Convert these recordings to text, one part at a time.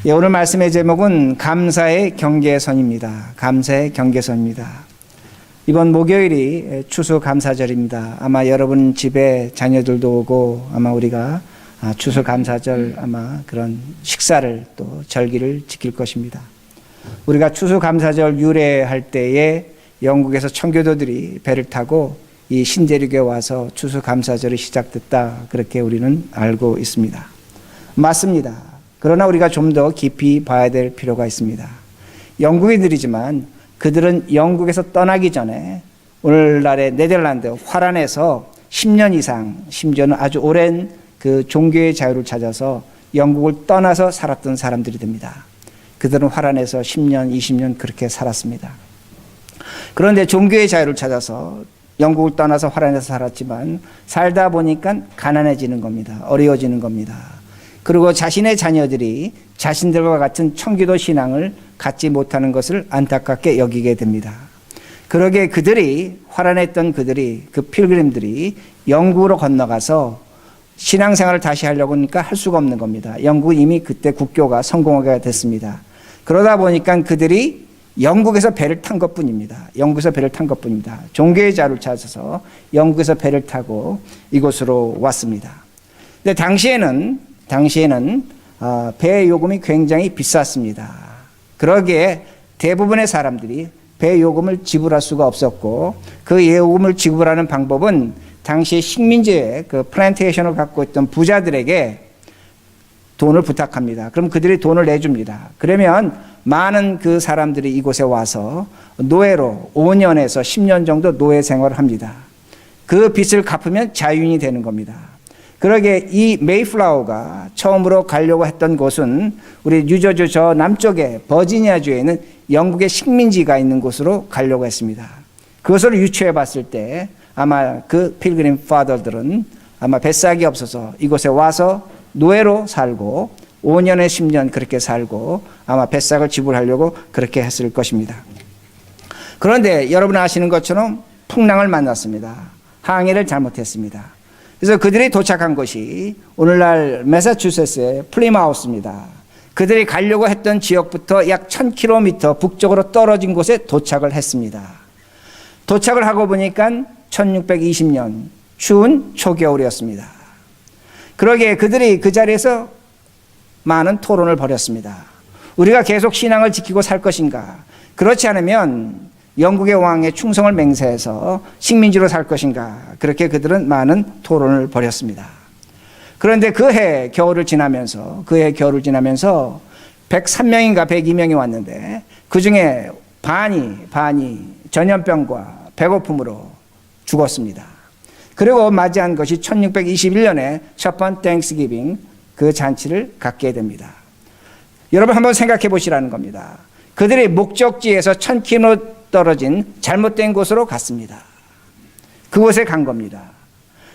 오늘 말씀의 제목은 감사의 경계선입니다. 감사의 경계선입니다. 이번 목요일이 추수감사절입니다. 아마 여러분 집에 자녀들도 오고 아마 우리가 추수감사절 아마 그런 식사를 또 절기를 지킬 것입니다. 우리가 추수감사절 유래할 때에 영국에서 청교도들이 배를 타고 이 신대륙에 와서 추수감사절이 시작됐다, 그렇게 우리는 알고 있습니다. 맞습니다. 그러나 우리가 좀 더 깊이 봐야 될 필요가 있습니다. 영국인들이지만 그들은 영국에서 떠나기 전에 오늘날의 네덜란드 화란에서 10년 이상, 심지어는 아주 오랜 그 종교의 자유를 찾아서 영국을 떠나서 살았던 사람들이 됩니다. 그들은 화란에서 10년, 20년 그렇게 살았습니다. 그런데 종교의 자유를 찾아서 영국을 떠나서 화란에서 살았지만 살다 보니까 가난해지는 겁니다. 어려워지는 겁니다. 그리고 자신의 자녀들이 자신들과 같은 청교도 신앙을 갖지 못하는 것을 안타깝게 여기게 됩니다. 그러게 화란했던 그 필그림들이 영국으로 건너가서 신앙생활을 다시 하려고 하니까 할 수가 없는 겁니다. 영국은 이미 그때 국교가 성공하게 됐습니다. 그러다 보니까 그들이 영국에서 배를 탄 것뿐입니다. 영국에서 배를 탄 것뿐입니다. 종교의 자유를 찾아서 영국에서 배를 타고 이곳으로 왔습니다. 근데 당시에는 배 요금이 굉장히 비쌌습니다. 그러기에 대부분의 사람들이 배 요금을 지불할 수가 없었고, 그 요금을 지불하는 방법은 당시 식민지의 그 플랜테이션을 갖고 있던 부자들에게 돈을 부탁합니다. 그럼 그들이 돈을 내줍니다. 그러면 많은 그 사람들이 이곳에 와서 노예로 5년에서 10년 정도 노예 생활을 합니다. 그 빚을 갚으면 자유인이 되는 겁니다. 그러게 이 메이플라워가 처음으로 가려고 했던 곳은 우리 뉴저지 저 남쪽에 버지니아주에 있는 영국의 식민지가 있는 곳으로 가려고 했습니다. 그것을 유추해 봤을 때 아마 그 필그림 파더들은 아마 뱃삭이 없어서 이곳에 와서 노예로 살고 5년에 10년 그렇게 살고 아마 뱃삭을 지불하려고 그렇게 했을 것입니다. 그런데 여러분 아시는 것처럼 풍랑을 만났습니다. 항해를 잘못했습니다. 그래서 그들이 도착한 곳이 오늘날 매사추세츠의 플리마우스입니다. 그들이 가려고 했던 지역부터 약 1000km 북쪽으로 떨어진 곳에 도착을 했습니다. 도착을 하고 보니까 1620년 추운 초겨울이었습니다. 그러기에 그들이 그 자리에서 많은 토론을 벌였습니다. 우리가 계속 신앙을 지키고 살 것인가? 그렇지 않으면 영국의 왕에 충성을 맹세해서 식민지로 살 것인가? 그렇게 그들은 많은 토론을 벌였습니다. 그런데 그해 겨울을 지나면서 103명인가 102명이 왔는데 그 중에 반이 전염병과 배고픔으로 죽었습니다. 그리고 맞이한 것이 1621년에 첫 번 땡스기빙 그 잔치를 갖게 됩니다. 여러분 한번 생각해 보시라는 겁니다. 그들이 목적지에서 1000km 떨어진 잘못된 곳으로 갔습니다. 그곳에 간 겁니다.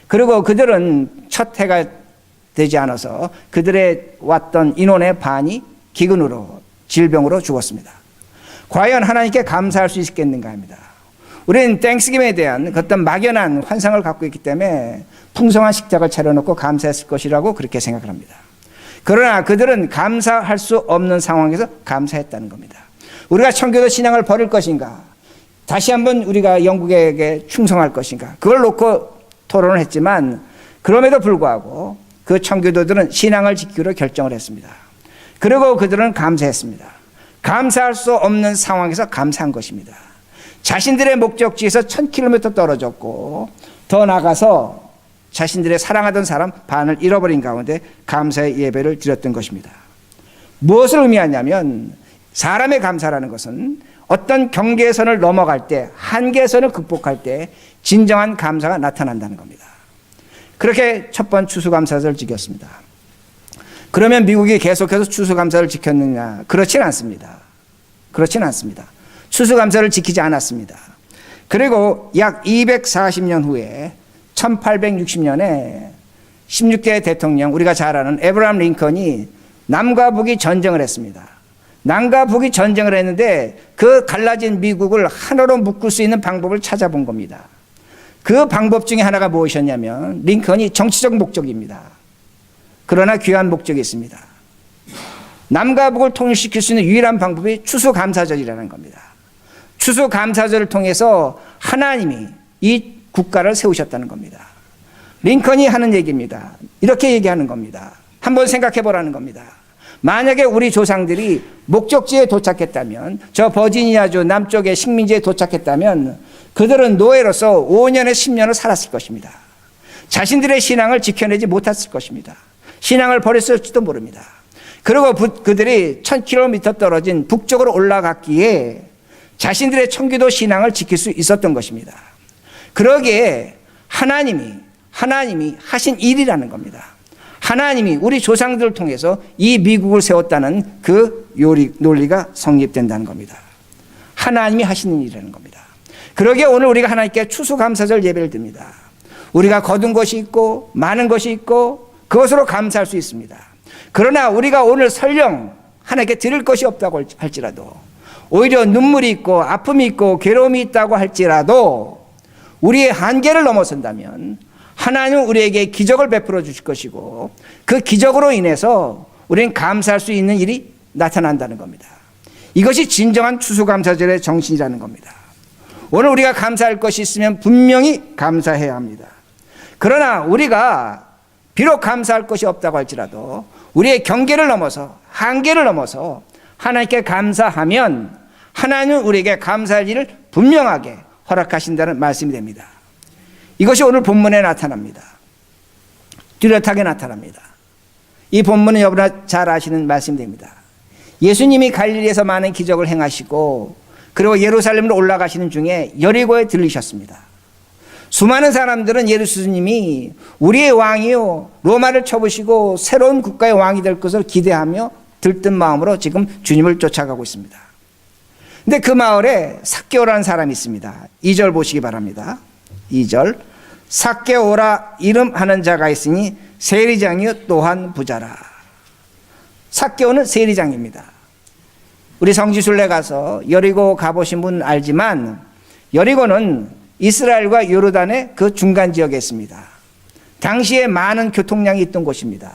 그리고 그들은 첫 해가 되지 않아서 그들의 왔던 인원의 반이 기근으로 질병으로 죽었습니다. 과연 하나님께 감사할 수 있겠는가 합니다. 우리는 땡스김에 대한 어떤 막연한 환상을 갖고 있기 때문에 풍성한 식탁을 차려놓고 감사했을 것이라고 그렇게 생각을 합니다. 그러나 그들은 감사할 수 없는 상황에서 감사했다는 겁니다. 우리가 청교도 신앙을 버릴 것인가? 다시 한번 우리가 영국에게 충성할 것인가? 그걸 놓고 토론을 했지만 그럼에도 불구하고 그 청교도들은 신앙을 지키기로 결정을 했습니다. 그리고 그들은 감사했습니다. 감사할 수 없는 상황에서 감사한 것입니다. 자신들의 목적지에서 1000km 떨어졌고 더 나가서 자신들의 사랑하던 사람 반을 잃어버린 가운데 감사의 예배를 드렸던 것입니다. 무엇을 의미하냐면 사람의 감사라는 것은 어떤 경계선을 넘어갈 때, 한계선을 극복할 때 진정한 감사가 나타난다는 겁니다. 그렇게 첫 번 추수감사절을 지켰습니다. 그러면 미국이 계속해서 추수감사를 지켰느냐? 그렇진 않습니다. 추수감사를 지키지 않았습니다. 그리고 약 240년 후에 1860년에 16대 대통령, 우리가 잘 아는 에브라함 링컨이 남과 북이 전쟁을 했습니다. 남과 북이 전쟁을 했는데 그 갈라진 미국을 하나로 묶을 수 있는 방법을 찾아본 겁니다. 그 방법 중에 하나가 무엇이었냐면 링컨이 정치적 목적입니다. 그러나 귀한 목적이 있습니다. 남과 북을 통일시킬 수 있는 유일한 방법이 추수감사절이라는 겁니다. 추수감사절을 통해서 하나님이 이 국가를 세우셨다는 겁니다. 링컨이 하는 얘기입니다. 이렇게 얘기하는 겁니다. 한번 생각해 보라는 겁니다. 만약에 우리 조상들이 목적지에 도착했다면, 저 버지니아주 남쪽의 식민지에 도착했다면 그들은 노예로서 5년에 10년을 살았을 것입니다. 자신들의 신앙을 지켜내지 못했을 것입니다. 신앙을 버렸을지도 모릅니다. 그리고 그들이 1000km 떨어진 북쪽으로 올라갔기에 자신들의 청기도 신앙을 지킬 수 있었던 것입니다. 그러기에 하나님이 하신 일이라는 겁니다. 하나님이 우리 조상들을 통해서 이 미국을 세웠다는 그 논리가 성립된다는 겁니다. 하나님이 하시는 일이라는 겁니다. 그러기에 오늘 우리가 하나님께 추수감사절 예배를 드립니다. 우리가 거둔 것이 있고 많은 것이 있고 그것으로 감사할 수 있습니다. 그러나 우리가 오늘 설령 하나님께 드릴 것이 없다고 할지라도, 오히려 눈물이 있고 아픔이 있고 괴로움이 있다고 할지라도 우리의 한계를 넘어선다면 하나님은 우리에게 기적을 베풀어 주실 것이고, 그 기적으로 인해서 우리는 감사할 수 있는 일이 나타난다는 겁니다. 이것이 진정한 추수감사절의 정신이라는 겁니다. 오늘 우리가 감사할 것이 있으면 분명히 감사해야 합니다. 그러나 우리가 비록 감사할 것이 없다고 할지라도 우리의 경계를 넘어서, 한계를 넘어서 하나님께 감사하면 하나님은 우리에게 감사할 일을 분명하게 허락하신다는 말씀이 됩니다. 이것이 오늘 본문에 나타납니다. 뚜렷하게 나타납니다. 이 본문은 여러분 잘 아시는 말씀입니다. 예수님이 갈릴리에서 많은 기적을 행하시고 그리고 예루살렘으로 올라가시는 중에 여리고에 들리셨습니다. 수많은 사람들은 예수님이 우리의 왕이요, 로마를 쳐부시고 새로운 국가의 왕이 될 것을 기대하며 들뜬 마음으로 지금 주님을 쫓아가고 있습니다. 근데 그 마을에 삭개오라는 사람이 있습니다. 2절 보시기 바랍니다. 2절. 삭개오라 이름하는 자가 있으니 세리장이요 또한 부자라. 삭개오는 세리장입니다. 우리 성지순례 가서 여리고 가보신 분 알지만 여리고는 이스라엘과 요르단의 그 중간 지역에 있습니다. 당시에 많은 교통량이 있던 곳입니다.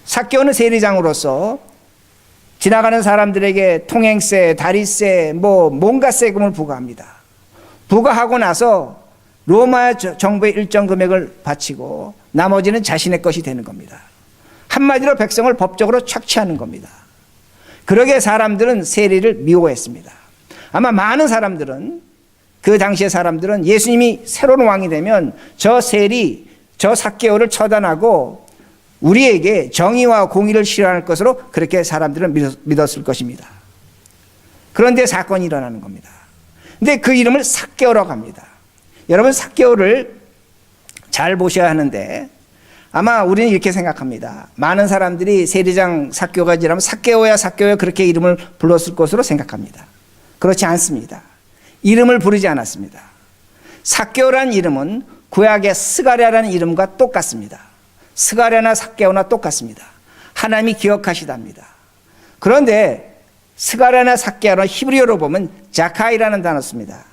삭개오는 세리장으로서 지나가는 사람들에게 통행세, 다리세, 뭔가 세금을 부과합니다. 부과하고 나서 로마 정부의 일정 금액을 바치고 나머지는 자신의 것이 되는 겁니다. 한마디로 백성을 법적으로 착취하는 겁니다. 그러게 사람들은 세리를 미워했습니다. 아마 많은 사람들은, 그 당시의 사람들은 예수님이 새로운 왕이 되면 저 세리, 저 삭개오를 처단하고 우리에게 정의와 공의를 실현할 것으로 그렇게 사람들은 믿었을 것입니다. 그런데 사건이 일어나는 겁니다. 근데 그 이름을 삭개오라고 합니다. 여러분, 삭개오를 잘 보셔야 하는데 아마 우리는 이렇게 생각합니다. 많은 사람들이 세리장 삭개오가 지나면 삭개오야 삭개오야 그렇게 이름을 불렀을 것으로 생각합니다. 그렇지 않습니다. 이름을 부르지 않았습니다. 삭개오라는 이름은 구약의 스가랴라는 이름과 똑같습니다. 스가랴나 삭개오나 똑같습니다. 하나님이 기억하시답니다. 그런데 스가랴나 삭개오나 히브리어로 보면 자카이라는 단어 씁니다.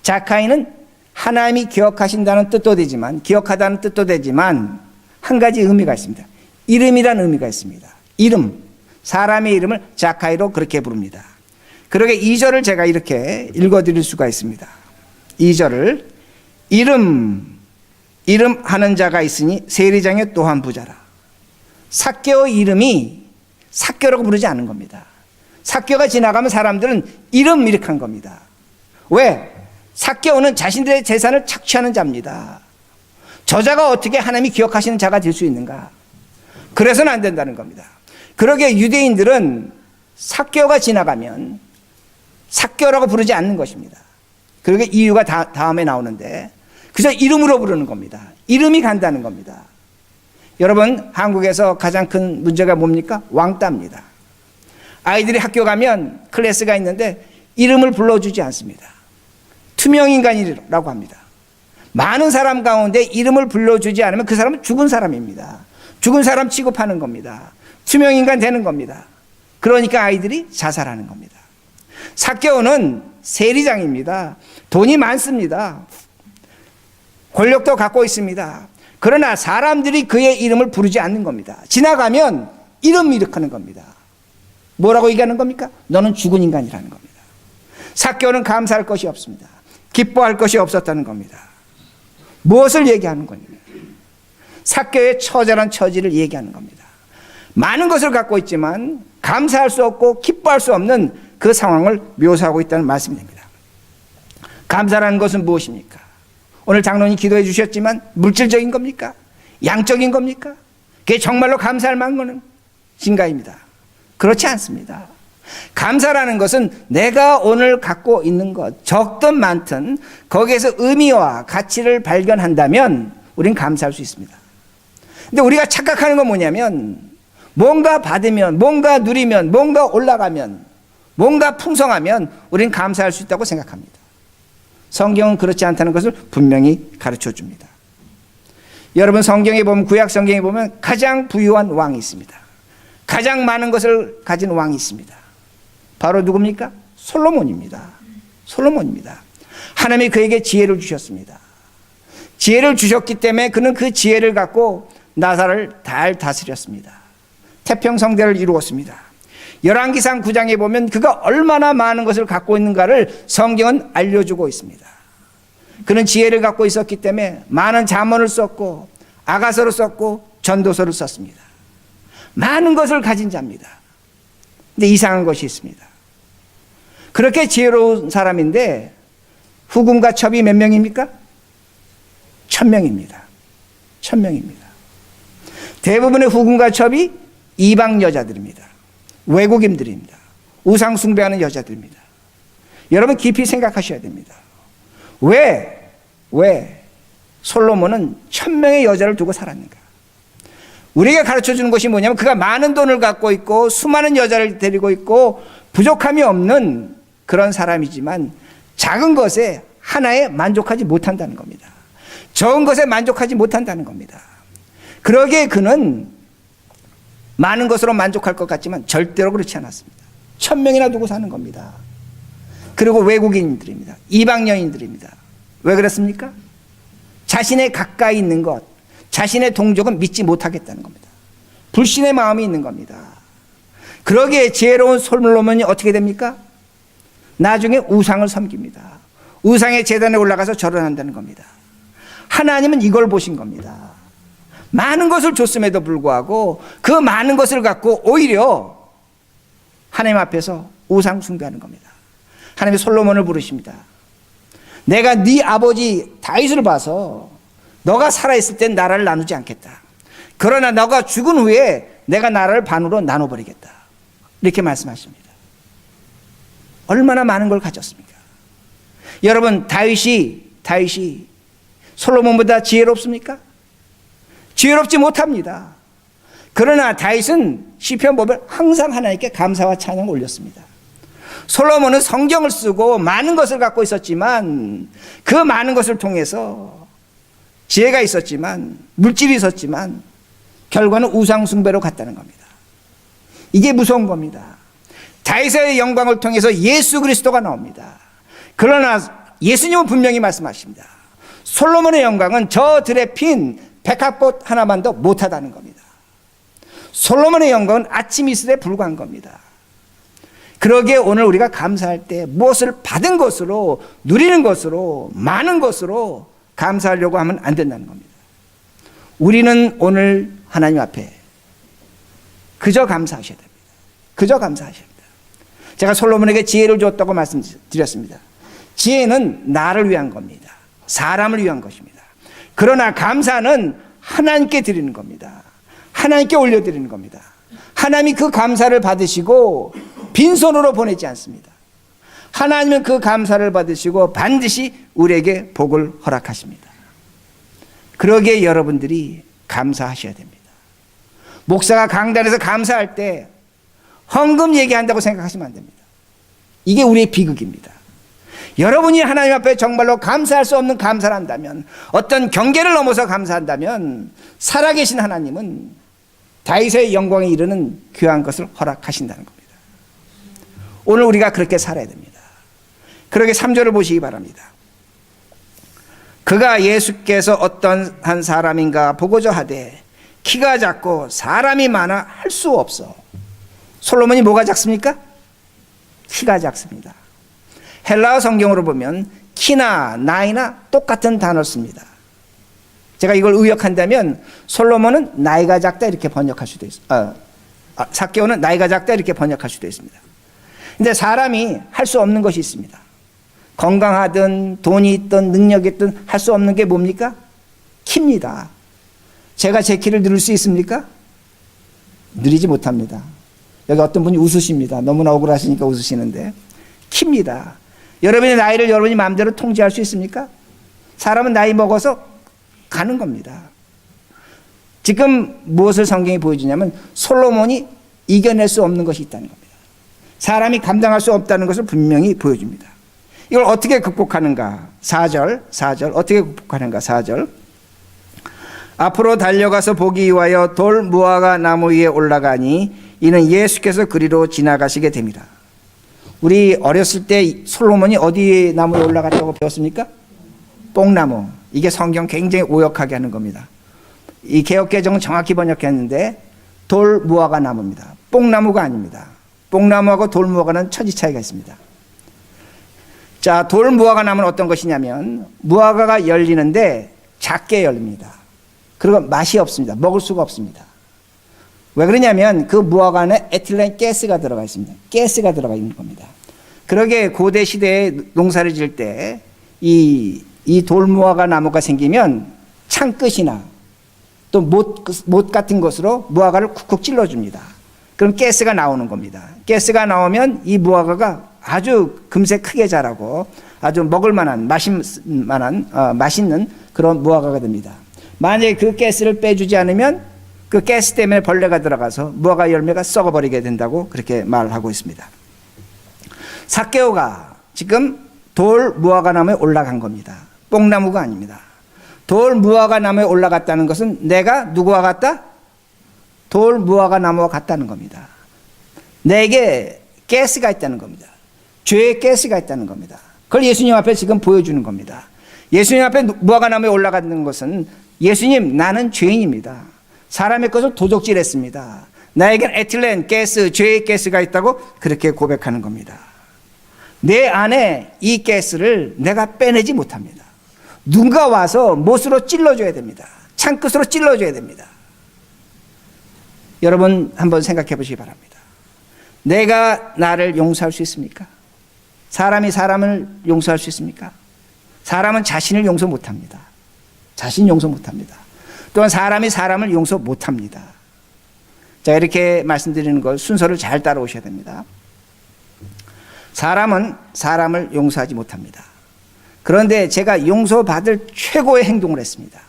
자카이는 하나님이 기억하신다는 뜻도 되지만, 기억하다는 뜻도 되지만 한 가지 의미가 있습니다. 이름이라는 의미가 있습니다. 이름, 사람의 이름을 자카이로 그렇게 부릅니다. 그러게 2절을 제가 이렇게 읽어드릴 수가 있습니다. 2절을 이름하는 자가 있으니 세리장에 또한 부자라. 삭개오 이름이 삭개오라고 부르지 않은 겁니다. 삭개오가 지나가면 사람들은 이름 이렇게 한 겁니다. 왜? 삭개오는 자신들의 재산을 착취하는 자입니다. 저자가 어떻게 하나님이 기억하시는 자가 될 수 있는가? 그래서는 안 된다는 겁니다. 그러게 유대인들은 삭개오가 지나가면 삭개오라고 부르지 않는 것입니다. 그러게 이유가 다음에 나오는데 그저 이름으로 부르는 겁니다. 이름이 간다는 겁니다. 여러분, 한국에서 가장 큰 문제가 뭡니까? 왕따입니다. 아이들이 학교 가면 클래스가 있는데 이름을 불러주지 않습니다. 투명인간이라고 합니다. 많은 사람 가운데 이름을 불러주지 않으면 그 사람은 죽은 사람입니다. 죽은 사람 취급하는 겁니다. 투명인간 되는 겁니다. 그러니까 아이들이 자살하는 겁니다. 삭개오는 세리장입니다. 돈이 많습니다. 권력도 갖고 있습니다. 그러나 사람들이 그의 이름을 부르지 않는 겁니다. 지나가면 이름 일으키는 겁니다. 뭐라고 얘기하는 겁니까? 너는 죽은 인간이라는 겁니다. 삭개오는 감사할 것이 없습니다. 기뻐할 것이 없었다는 겁니다. 무엇을 얘기하는 겁니까? 삭개오의 처절한 처지를 얘기하는 겁니다. 많은 것을 갖고 있지만 감사할 수 없고 기뻐할 수 없는 그 상황을 묘사하고 있다는 말씀이 됩니다. 감사라는 것은 무엇입니까? 오늘 장로님 기도해 주셨지만 물질적인 겁니까? 양적인 겁니까? 그게 정말로 감사할 만한 것인가입니다. 그렇지 않습니다. 감사라는 것은 내가 오늘 갖고 있는 것, 적든 많든 거기에서 의미와 가치를 발견한다면 우린 감사할 수 있습니다. 근데 우리가 착각하는 건 뭐냐면 뭔가 받으면, 뭔가 누리면, 뭔가 올라가면, 뭔가 풍성하면 우린 감사할 수 있다고 생각합니다. 성경은 그렇지 않다는 것을 분명히 가르쳐 줍니다. 여러분 성경에 보면, 구약 성경에 보면 가장 부유한 왕이 있습니다. 가장 많은 것을 가진 왕이 있습니다. 바로 누굽니까? 솔로몬입니다. 솔로몬입니다. 하나님이 그에게 지혜를 주셨습니다. 지혜를 주셨기 때문에 그는 그 지혜를 갖고 나라를 잘 다스렸습니다. 태평성대를 이루었습니다. 열왕기상 9장에 보면 그가 얼마나 많은 것을 갖고 있는가를 성경은 알려주고 있습니다. 그는 지혜를 갖고 있었기 때문에 많은 잠언을 썼고 아가서를 썼고 전도서를 썼습니다. 많은 것을 가진 자입니다. 근데 이상한 것이 있습니다. 그렇게 지혜로운 사람인데 후궁과 첩이 몇 명입니까? 1000명입니다. 1000명입니다. 대부분의 후궁과 첩이 이방 여자들입니다. 외국인들입니다. 우상 숭배하는 여자들입니다. 여러분 깊이 생각하셔야 됩니다. 왜 솔로몬은 1000명의 여자를 두고 살았는가? 우리에게 가르쳐주는 것이 뭐냐면 그가 많은 돈을 갖고 있고 수많은 여자를 데리고 있고 부족함이 없는 그런 사람이지만 작은 것에 하나에 만족하지 못한다는 겁니다. 적은 것에 만족하지 못한다는 겁니다. 그러기에 그는 많은 것으로 만족할 것 같지만 절대로 그렇지 않았습니다. 1000명이나 두고 사는 겁니다. 그리고 외국인들입니다. 이방 여인들입니다. 왜 그랬습니까? 자신의 가까이 있는 것, 자신의 동족은 믿지 못하겠다는 겁니다. 불신의 마음이 있는 겁니다. 그러기에 지혜로운 솔로몬이 어떻게 됩니까? 나중에 우상을 섬깁니다. 우상의 제단에 올라가서 절을 한다는 겁니다. 하나님은 이걸 보신 겁니다. 많은 것을 줬음에도 불구하고 그 많은 것을 갖고 오히려 하나님 앞에서 우상 숭배하는 겁니다. 하나님이 솔로몬을 부르십니다. 내가 네 아버지 다윗을 봐서 너가 살아있을 땐 나라를 나누지 않겠다. 그러나 너가 죽은 후에 내가 나라를 반으로 나눠버리겠다. 이렇게 말씀하십니다. 얼마나 많은 걸 가졌습니까? 여러분 다윗이 솔로몬보다 지혜롭습니까? 지혜롭지 못합니다. 그러나 다윗은 시편 보면 항상 하나님께 감사와 찬양을 올렸습니다. 솔로몬은 성경을 쓰고 많은 것을 갖고 있었지만 그 많은 것을 통해서 지혜가 있었지만 물질이 있었지만 결과는 우상 숭배로 갔다는 겁니다. 이게 무서운 겁니다. 다윗의 영광을 통해서 예수 그리스도가 나옵니다. 그러나 예수님은 분명히 말씀하십니다. 솔로몬의 영광은 저 들에 핀 백합꽃 하나만도 못하다는 겁니다. 솔로몬의 영광은 아침 이슬에 불과한 겁니다. 그러기에 오늘 우리가 감사할 때 무엇을 받은 것으로, 누리는 것으로, 많은 것으로 감사하려고 하면 안 된다는 겁니다. 우리는 오늘 하나님 앞에 그저 감사하셔야 됩니다. 그저 감사하셔야 됩니다. 제가 솔로몬에게 지혜를 줬다고 말씀드렸습니다. 지혜는 나를 위한 겁니다. 사람을 위한 것입니다. 그러나 감사는 하나님께 드리는 겁니다. 하나님께 올려드리는 겁니다. 하나님이 그 감사를 받으시고 빈손으로 보내지 않습니다. 하나님은 그 감사를 받으시고 반드시 우리에게 복을 허락하십니다. 그러기에 여러분들이 감사하셔야 됩니다. 목사가 강단에서 감사할 때 헌금 얘기한다고 생각하시면 안 됩니다. 이게 우리의 비극입니다. 여러분이 하나님 앞에 정말로 감사할 수 없는 감사를 한다면, 어떤 경계를 넘어서 감사한다면 살아계신 하나님은 다윗의 영광에 이르는 귀한 것을 허락하신다는 겁니다. 오늘 우리가 그렇게 살아야 됩니다. 그러게 3절을 보시기 바랍니다. 그가 예수께서 어떤 한 사람인가 보고자 하되 키가 작고 사람이 많아 할 수 없어. 솔로몬이 뭐가 작습니까? 키가 작습니다. 헬라어 성경으로 보면 키나 나이나 똑같은 단어를 씁니다. 제가 이걸 의역한다면 솔로몬은 나이가 작다 이렇게 번역할 수도 있습니다. 삭개오는 나이가 작다 이렇게 번역할 수도 있습니다. 근데 사람이 할 수 없는 것이 있습니다. 건강하든 돈이 있든 능력이 있든 할 수 없는 게 뭡니까? 키입니다. 제가 제 키를 누릴 수 있습니까? 누리지 못합니다. 여기 어떤 분이 웃으십니다. 너무나 억울하시니까 웃으시는데 키입니다. 여러분의 나이를 여러분이 마음대로 통제할 수 있습니까? 사람은 나이 먹어서 가는 겁니다. 지금 무엇을 성경이 보여주냐면 솔로몬이 이겨낼 수 없는 것이 있다는 겁니다. 사람이 감당할 수 없다는 것을 분명히 보여줍니다. 이걸 어떻게 극복하는가? 4절 어떻게 극복하는가? 4절 앞으로 달려가서 보기 위하여 돌 무화과 나무 위에 올라가니 이는 예수께서 그리로 지나가시게 됩니다. 우리 어렸을 때 솔로몬이 어디 나무에 올라갔다고 배웠습니까? 뽕나무. 이게 성경 굉장히 오역하게 하는 겁니다. 이 개역개정은 정확히 번역했는데 돌 무화과 나무입니다. 뽕나무가 아닙니다. 뽕나무하고 돌 무화과는 천지 차이가 있습니다. 자, 돌 무화과 나무는 어떤 것이냐면 무화과가 열리는데 작게 열립니다. 그리고 맛이 없습니다. 먹을 수가 없습니다. 왜 그러냐면 그 무화과 안에 에틸렌 가스가 들어가 있습니다. 가스가 들어가 있는 겁니다. 그러게 고대 시대에 농사를 지을 때 이 돌무화과 나무가 생기면 창끝이나 또 못 같은 것으로 무화과를 쿡쿡 찔러줍니다. 그럼 가스가 나오는 겁니다. 가스가 나오면 이 무화과가 아주 금세 크게 자라고 아주 먹을 만한 맛있는 그런 무화과가 됩니다. 만약에 그 가스를 빼주지 않으면 그 가스 때문에 벌레가 들어가서 무화과 열매가 썩어버리게 된다고 그렇게 말하고 있습니다. 삭개오가 지금 돌 무화과 나무에 올라간 겁니다. 뽕나무가 아닙니다. 돌 무화과 나무에 올라갔다는 것은 내가 누구와 같다? 돌 무화과 나무와 같다는 겁니다. 내게 가스가 있다는 겁니다. 죄의 가스가 있다는 겁니다. 그걸 예수님 앞에 지금 보여주는 겁니다. 예수님 앞에 무화과 나무에 올라가는 것은 예수님 나는 죄인입니다. 사람의 것을 도적질했습니다. 나에겐 에틸렌 가스, 죄의 가스가 있다고 그렇게 고백하는 겁니다. 내 안에 이 가스를 내가 빼내지 못합니다. 누군가 와서 못으로 찔러줘야 됩니다. 창끝으로 찔러줘야 됩니다. 여러분 한번 생각해 보시기 바랍니다. 내가 나를 용서할 수 있습니까? 사람이 사람을 용서할 수 있습니까? 사람은 자신을 용서 못합니다. 자신 용서 못합니다. 또한 사람이 사람을 용서 못합니다. 자, 이렇게 말씀드리는 걸 순서를 잘 따라오셔야 됩니다. 사람은 사람을 용서하지 못합니다. 그런데 제가 용서받을 최고의 행동을 했습니다.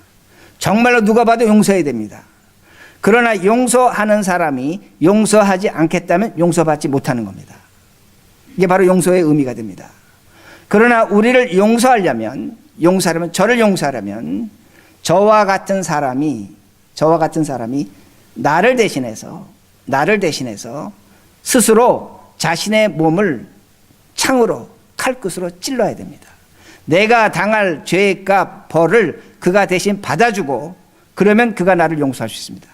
정말로 누가 봐도 용서해야 됩니다. 그러나 용서하는 사람이 용서하지 않겠다면 용서받지 못하는 겁니다. 이게 바로 용서의 의미가 됩니다. 그러나 우리를 용서하려면 저를 용서하려면 저와 같은 사람이 나를 대신해서 스스로 자신의 몸을 창으로 칼끝으로 찔러야 됩니다. 내가 당할 죄의 값 벌을 그가 대신 받아주고 그러면 그가 나를 용서할 수 있습니다.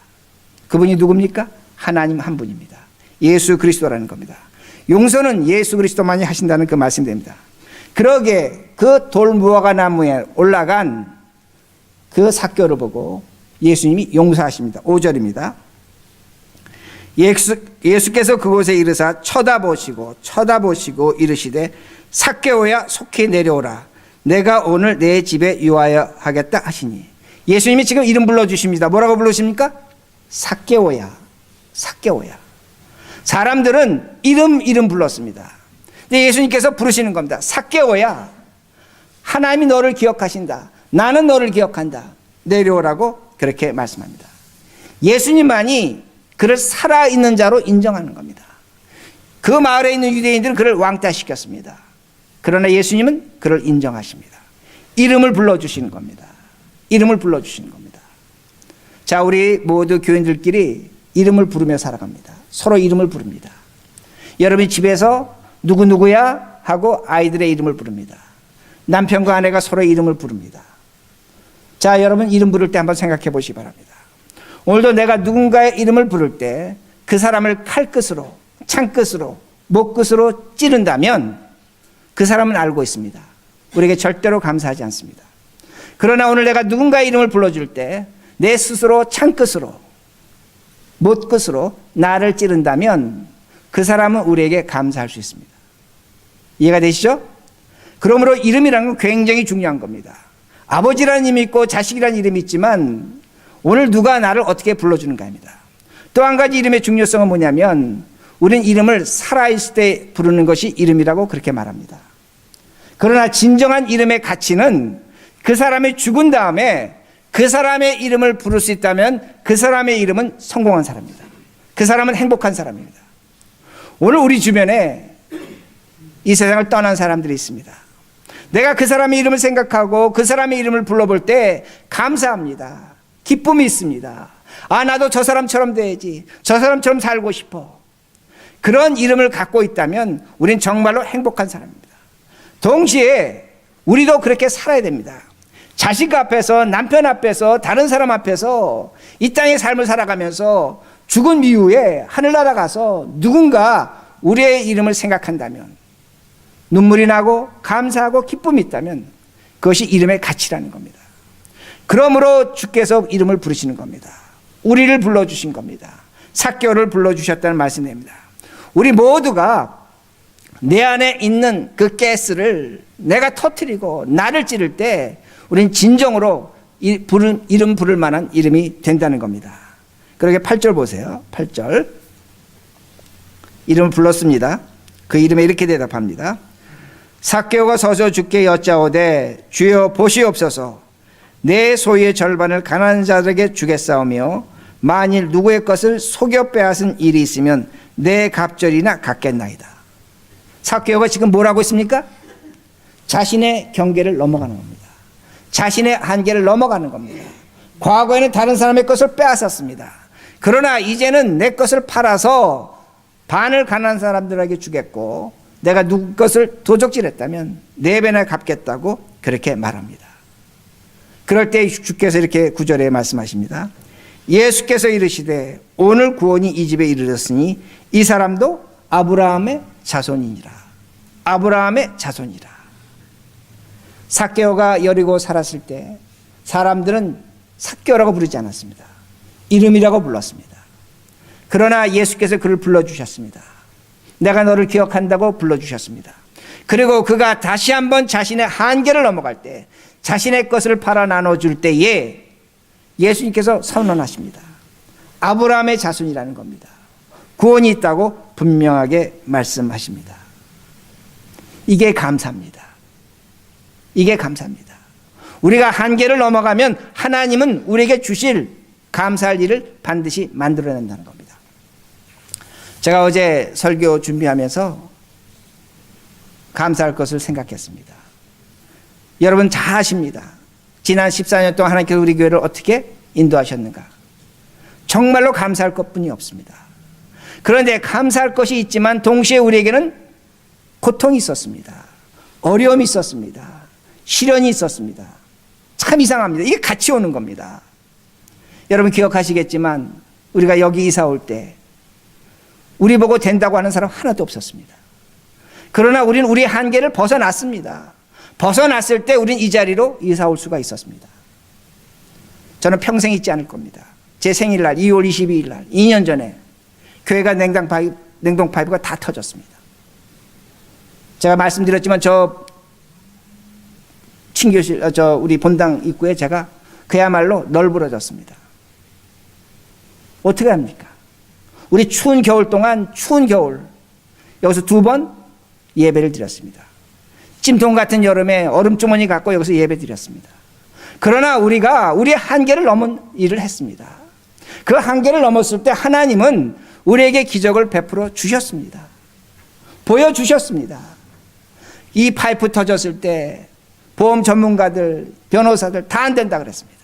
그분이 누굽니까? 하나님 한 분입니다. 예수 그리스도라는 겁니다. 용서는 예수 그리스도만이 하신다는 그 말씀입니다. 그러게 그 돌무화과 나무에 올라간 그 삭개오를 보고 예수님이 용서하십니다. 5절입니다. 예수께서 그곳에 이르사 쳐다보시고 이르시되 삭개오야 속히 내려오라. 내가 오늘 내 집에 유하여 하겠다 하시니. 예수님이 지금 이름 불러주십니다. 뭐라고 부르십니까? 삭개오야. 사람들은 이름 불렀습니다. 근데 예수님께서 부르시는 겁니다. 삭개오야. 하나님이 너를 기억하신다. 나는 너를 기억한다. 내려오라고 그렇게 말씀합니다. 예수님만이 그를 살아있는 자로 인정하는 겁니다. 그 마을에 있는 유대인들은 그를 왕따시켰습니다. 그러나 예수님은 그를 인정하십니다. 이름을 불러주시는 겁니다. 자, 우리 모두 교인들끼리 이름을 부르며 살아갑니다. 서로 이름을 부릅니다. 여러분이 집에서 누구누구야 하고 아이들의 이름을 부릅니다. 남편과 아내가 서로 이름을 부릅니다. 자, 여러분 이름 부를 때 한번 생각해 보시기 바랍니다. 오늘도 내가 누군가의 이름을 부를 때 그 사람을 칼끝으로 창끝으로, 목끝으로 찌른다면 그 사람은 알고 있습니다. 우리에게 절대로 감사하지 않습니다. 그러나 오늘 내가 누군가의 이름을 불러줄 때 내 스스로 창끝으로, 못끝으로 나를 찌른다면 그 사람은 우리에게 감사할 수 있습니다. 이해가 되시죠? 그러므로 이름이라는 건 굉장히 중요한 겁니다. 아버지라는 이름이 있고 자식이라는 이름이 있지만 오늘 누가 나를 어떻게 불러주는가입니다. 또 한 가지 이름의 중요성은 뭐냐면 우리는 이름을 살아있을 때 부르는 것이 이름이라고 그렇게 말합니다. 그러나 진정한 이름의 가치는 그 사람이 죽은 다음에 그 사람의 이름을 부를 수 있다면 그 사람의 이름은 성공한 사람입니다. 그 사람은 행복한 사람입니다. 오늘 우리 주변에 이 세상을 떠난 사람들이 있습니다. 내가 그 사람의 이름을 생각하고 그 사람의 이름을 불러볼 때 감사합니다. 기쁨이 있습니다. 아, 나도 저 사람처럼 돼야지. 저 사람처럼 살고 싶어. 그런 이름을 갖고 있다면 우린 정말로 행복한 사람입니다. 동시에 우리도 그렇게 살아야 됩니다. 자식 앞에서, 남편 앞에서, 다른 사람 앞에서 이 땅의 삶을 살아가면서 죽은 이후에 하늘나라 가서 누군가 우리의 이름을 생각한다면 눈물이 나고 감사하고 기쁨이 있다면 그것이 이름의 가치라는 겁니다. 그러므로 주께서 이름을 부르시는 겁니다. 우리를 불러주신 겁니다. 삭개오를 불러주셨다는 말씀입니다. 우리 모두가 내 안에 있는 그 가스를 내가 터뜨리고 나를 찌를 때 우리는 진정으로 이름 부를 만한 이름이 된다는 겁니다. 그러게 8절 보세요. 8절. 이름을 불렀습니다. 그 이름에 이렇게 대답합니다. 삭개오가 서서 주께 여짜오되 주여 보시옵소서 내 소유의 절반을 가난한 자들에게 주겠사오며 만일 누구의 것을 속여 빼앗은 일이 있으면 내 갑절이나 갚겠나이다. 삭개오가 지금 뭐라고 했습니까? 자신의 경계를 넘어가는 겁니다. 자신의 한계를 넘어가는 겁니다. 과거에는 다른 사람의 것을 빼앗았습니다. 그러나 이제는 내 것을 팔아서 반을 가난한 사람들에게 주겠고 내가 누구 것을 도적질했다면 4배나 갚겠다고 그렇게 말합니다. 그럴 때 주께서 이렇게 9절에 말씀하십니다. 예수께서 이르시되 오늘 구원이 이 집에 이르렀으니 이 사람도 아브라함의 자손이니라. 아브라함의 자손이라. 삭개오가 여리고 살았을 때 사람들은 삭개오라고 부르지 않았습니다. 이름이라고 불렀습니다. 그러나 예수께서 그를 불러주셨습니다. 내가 너를 기억한다고 불러주셨습니다. 그리고 그가 다시 한번 자신의 한계를 넘어갈 때 자신의 것을 팔아 나눠줄 때에 예수님께서 선언하십니다. 아브라함의 자손이라는 겁니다. 구원이 있다고 분명하게 말씀하십니다. 이게 감사입니다. 이게 감사입니다. 우리가 한계를 넘어가면 하나님은 우리에게 주실 감사할 일을 반드시 만들어낸다는 겁니다. 제가 어제 설교 준비하면서 감사할 것을 생각했습니다. 여러분 잘 아십니다. 지난 14년 동안 하나님께서 우리 교회를 어떻게 인도하셨는가. 정말로 감사할 것뿐이 없습니다. 그런데 감사할 것이 있지만 동시에 우리에게는 고통이 있었습니다. 어려움이 있었습니다. 시련이 있었습니다. 참 이상합니다. 이게 같이 오는 겁니다. 여러분 기억하시겠지만 우리가 여기 이사 올 때 우리 보고 된다고 하는 사람 하나도 없었습니다. 그러나 우리는 우리의 한계를 벗어났습니다. 벗어났을 때 우리는 이 자리로 이사 올 수가 있었습니다. 저는 평생 잊지 않을 겁니다. 제 생일날 2월 22일 날 2년 전에 교회가 냉동 파이프가 다 터졌습니다. 제가 말씀드렸지만 친교실, 우리 본당 입구에 제가 그야말로 널브러졌습니다. 어떻게 합니까? 우리 추운 겨울 동안, 추운 겨울, 여기서 2번 예배를 드렸습니다. 찜통 같은 여름에 얼음주머니 갖고 여기서 예배 드렸습니다. 그러나 우리가 우리의 한계를 넘은 일을 했습니다. 그 한계를 넘었을 때 하나님은 우리에게 기적을 베풀어 주셨습니다. 보여주셨습니다. 이 파이프 터졌을 때 보험 전문가들, 변호사들 다 안 된다 그랬습니다.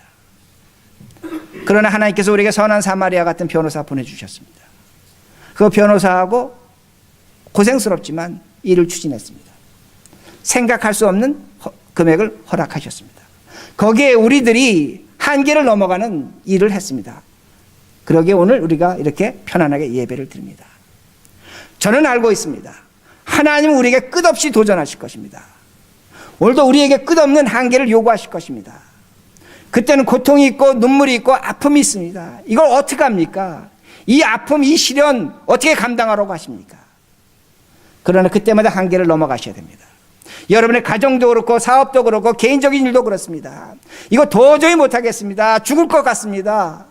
그러나 하나님께서 우리에게 선한 사마리아 같은 변호사 보내주셨습니다. 그 변호사하고 고생스럽지만 일을 추진했습니다. 생각할 수 없는 금액을 허락하셨습니다. 거기에 우리들이 한계를 넘어가는 일을 했습니다. 그러기에 오늘 우리가 이렇게 편안하게 예배를 드립니다. 저는 알고 있습니다. 하나님은 우리에게 끝없이 도전하실 것입니다. 오늘도 우리에게 끝없는 한계를 요구하실 것입니다. 그때는 고통이 있고 눈물이 있고 아픔이 있습니다. 이걸 어떻게 합니까? 이 아픔, 이 시련 어떻게 감당하라고 하십니까? 그러나 그때마다 한계를 넘어가셔야 됩니다. 여러분의 가정도 그렇고 사업도 그렇고 개인적인 일도 그렇습니다. 이거 도저히 못하겠습니다. 죽을 것 같습니다.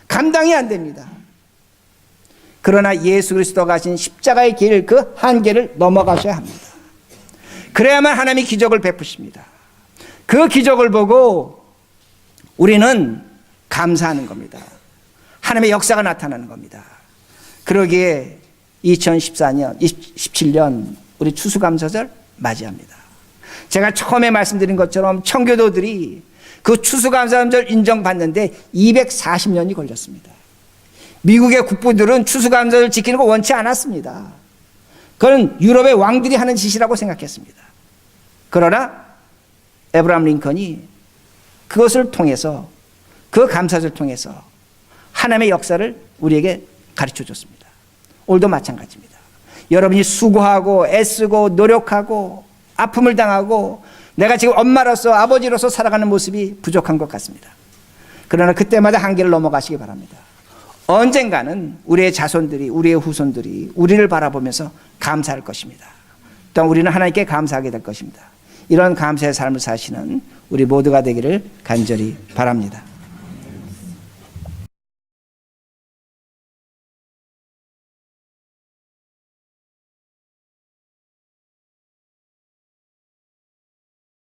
감당이 안 됩니다. 그러나 예수 그리스도가 가신 십자가의 길, 그 한계를 넘어가셔야 합니다. 그래야만 하나님이 기적을 베푸십니다. 그 기적을 보고 우리는 감사하는 겁니다. 하나님의 역사가 나타나는 겁니다. 그러기에 2014년, 17년 우리 추수감사절 맞이합니다. 제가 처음에 말씀드린 것처럼 청교도들이 그 추수감사절 인정받는데 240년이 걸렸습니다. 미국의 국부들은 추수감사절을 지키는 거 원치 않았습니다. 그건 유럽의 왕들이 하는 짓이라고 생각했습니다. 그러나 에브라함 링컨이 그것을 통해서, 그 감사절을 통해서 하나님의 역사를 우리에게 가르쳐 줬습니다. 오늘도 마찬가지입니다. 여러분이 수고하고 애쓰고 노력하고 아픔을 당하고 내가 지금 엄마로서 아버지로서 살아가는 모습이 부족한 것 같습니다. 그러나 그때마다 한계를 넘어가시기 바랍니다. 언젠가는 우리의 자손들이, 우리의 후손들이 우리를 바라보면서 감사할 것입니다. 또한 우리는 하나님께 감사하게 될 것입니다. 이런 감사의 삶을 사시는 우리 모두가 되기를 간절히 바랍니다.